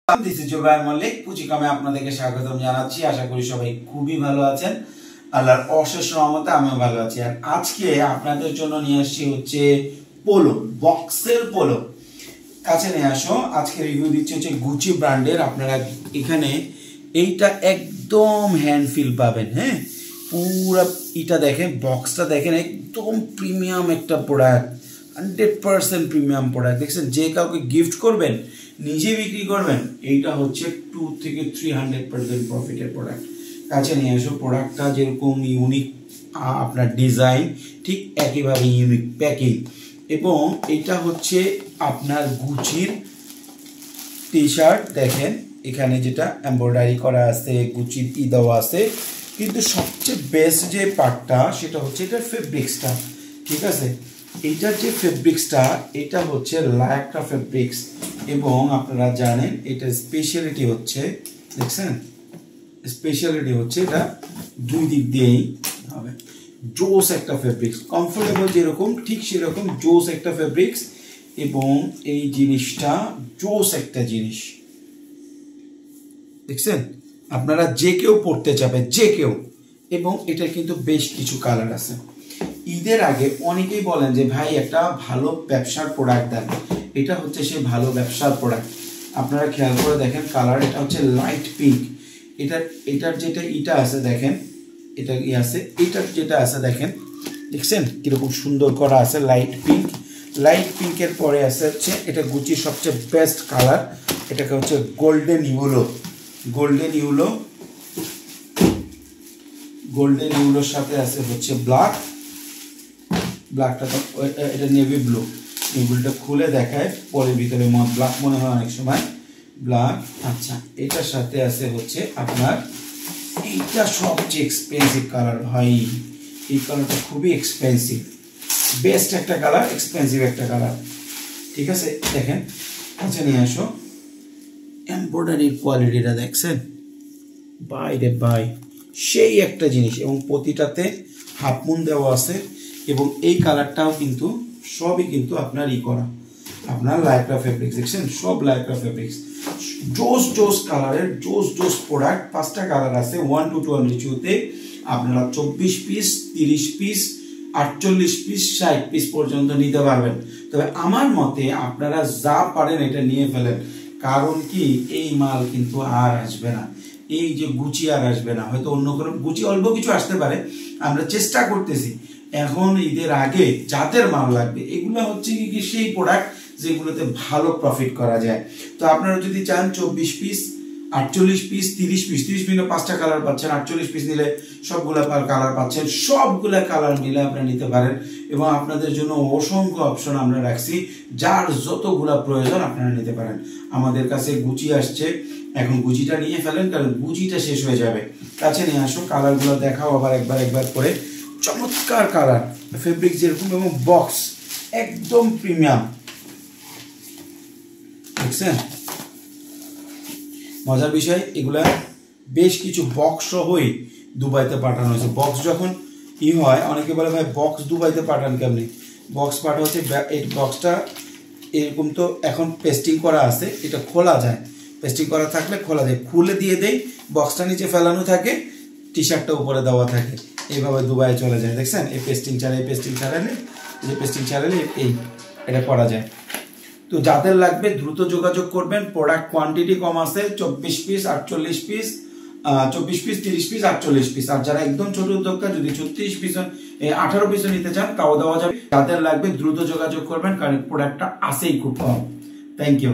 This is Zubair Mallick. পুচিকামে আপনাদেরকে স্বাগতম জানাচ্ছি। আশা করি সবাই খুবই ভালো আছেন। আল্লাহর অশেষ রহমতে আমিও ভালো আছি। আর আজকে আপনাদের জন্য নিয়ে আসছি হচ্ছে পোলো, বক্সের পোলো। কাছে নিয়ে আসো। আজকে রিভিউ দিচ্ছি হচ্ছে গুচি ব্র্যান্ডের। আপনারা এখানে এইটা একদম হ্যান্ড ফিল পাবেন। হ্যাঁ, পুরো এটা দেখেন, বক্সটা দেখেন, একদম প্রিমিয়াম একটা প্রোডাক্ট, 100% প্রিমিয়াম প্রোডাক্ট। দেখছেন, যে কাউকে গিফট করবেন, নিজে বিক্রি করবেন, এইটা হচ্ছে 2 থেকে 300% প্রফিটের প্রোডাক্ট। কাছে নিয়ে এসো। প্রোডাক্টটা যেরকম ইউনিক আপনার ডিজাইন, ঠিক একইভাবে ইউনিক প্যাকিং। এবং এটা হচ্ছে আপনার গুচির টি শার্ট। দেখেন এখানে যেটা এমব্রয়ডারি করা আছে, গুচির দেওয়া আছে। কিন্তু সবচেয়ে বেস্ট যে পার্টটা সেটা হচ্ছে এটার ফেব্রিক্সটা। ঠিক আছে, এইটার যে ফেব্রিক্সটা, এটা হচ্ছে লাইক্রা ফেব্রিক্স। এবং আপনারা জানেন এটার স্পেশালিটি হচ্ছে, দেখছেন, স্পেশালিটি হচ্ছে এটা দুই দিক দিয়েই হবে। জোস একটা ফেব্রিক্স, কমফোর্টেবল যেরকম ঠিক সেরকম জোস একটা ফেব্রিক্স। এবং এই জিনিসটা জোস একটা জিনিস, দেখছেন, আপনারা যে কেউ পড়তে চাবে, যে কেউ। এবং এটার কিন্তু বেশ কিছু কালার আছে। ঈদের আগে অনেকেই বলেন যে ভাই একটা ভালো ব্যবসার প্রোডাক্ট দেন। এটা হচ্ছে সে ভালো ব্যবসার প্রোডাক্ট। আপনারা খেয়াল করে দেখেন কালার, এটা হচ্ছে লাইট পিঙ্ক। এটার যেটা ইটা আছে দেখেন, এটা ই আছে, এটার যেটা আছে দেখেন, দেখছেন কিরকম সুন্দর করা আছে, লাইট পিঙ্ক। লাইট পিঙ্কের পরে আছে হচ্ছে এটা গুচির সবচেয়ে বেস্ট কালার, এটাকে হচ্ছে golden yellow. Golden yellow, golden ইউলোর সাথে আছে হচ্ছে ব্ল্যাক। ব্ল্যাকটা তো এটা নেভি ব্লু। নেভি ব্লুটা খুলে দেখায়, পরে ভিতরে ব্ল্যাক মনে হয় অনেক সময়, ব্ল্যাক। আচ্ছা, এটার সাথে আছে হচ্ছে আপনার এইটা সবচেয়ে এক্সপেন্সিভ কালার। ভাই এই কালারটা খুবই এক্সপেন্সিভ, বেস্ট একটা কালার, এক্সপেন্সিভ একটা কালার। ঠিক আছে, দেখেন কাছে নিয়ে আসো। এমব্রয়ডারির কোয়ালিটিটা দেখছেন, বাইরে বাই, সেই একটা জিনিস। এবং প্রতিটাতে হাফ মুন দেওয়া আছে। এবং এই কালারটাও কিন্তু সবই কিন্তু আপনার ই করা, আপনার লাইক্রা ফেব্রিক্স। দেখছেন, সব লাইক্রা ফেব্রিক্স। জোস জোস কালারের জোস জোস প্রোডাক্ট। 5টা কালার আছে, 1 to 12 রিচুতে। আপনারা 24 পিস, 30 পিস, 48 পিস, 60 পিস পর্যন্ত নিতে পারবেন। তবে আমার মতে আপনারা যা পারেন এটা নিয়ে ফেলেন। কারণ কি, এই মাল কিন্তু আর আসবে না। এই যে গুচি আর আসবে না। হয়তো অন্য কোনো গুচি অল্প কিছু আসতে পারে, আমরা চেষ্টা করতেছি। এখন ঈদের আগে যাদের মাল লাগবে, এগুলো হচ্ছে কি সেই প্রোডাক্ট যেগুলোতে ভালো প্রফিট করা যায়। তো আপনারা যদি চান 24 পিস, 48 পিস, 30 পিস, 30 পিস 5টা কালার পাচ্ছেন, 48 পিস নিলে সবগুলা কালার পাচ্ছেন। সবগুলা কালার মিলে আপনারা নিতে পারেন। এবং আপনাদের জন্য অসংখ্য অপশন আমরা রাখছি, যার যতগুলা প্রয়োজন আপনারা নিতে পারেন। আমাদের কাছে গুচি আসছে, এখন গুচিটা নিয়ে ফেলেন, কারণ গুচিটা শেষ হয়ে যাবে। কাছে নিয়ে আসো, কালারগুলো দেখাও আবার একবার করে। চমৎকার কালার, ফেব্রিক যেরকম, এবং বক্স একদম প্রিমিয়াম। দেখছেন, মজার বিষয়, এগুলা বেশ কিছু বক্স সহই দুবাইতে পাঠানো হয়েছে। বক্স যখন হয়, অনেকে বলে ভাই বক্স দুবাইতে পাঠান কেমনি? বক্স পাঠা হচ্ছে, এই বক্সটা এরকম তো এখন পেস্টিং করা আছে, এটা খোলা যায়। পেস্টিং করা থাকলে খোলা যায়, খুলে দিয়ে দেই, বক্সটা নিচে ফেলানো থাকে, টি শার্টটা উপরে দেওয়া থাকে। এইভাবে দুবাইয়ে চলে যায়। দেখছেন, এই পেস্টিং ছাড়া, এই পেস্টিং ছাড়ালে, এই যে পেস্টিং ছাড়ালে এই এটা করা যায়। তো যাদের লাগবে দ্রুত যোগাযোগ করবেন। প্রোডাক্ট কোয়ান্টিটি কম আছে, 24 piece, 48 piece, 24 piece, 30 piece, 48 piece. আর যারা একদম ছোট উদ্যোক্তা, যদি 36 পিস, 18 পিসও নিতে চান তাও দেওয়া যাবে। যাদের লাগবে দ্রুত যোগাযোগ করবেন, কারণ প্রোডাক্টটা আসেই খুব কম। Thank you.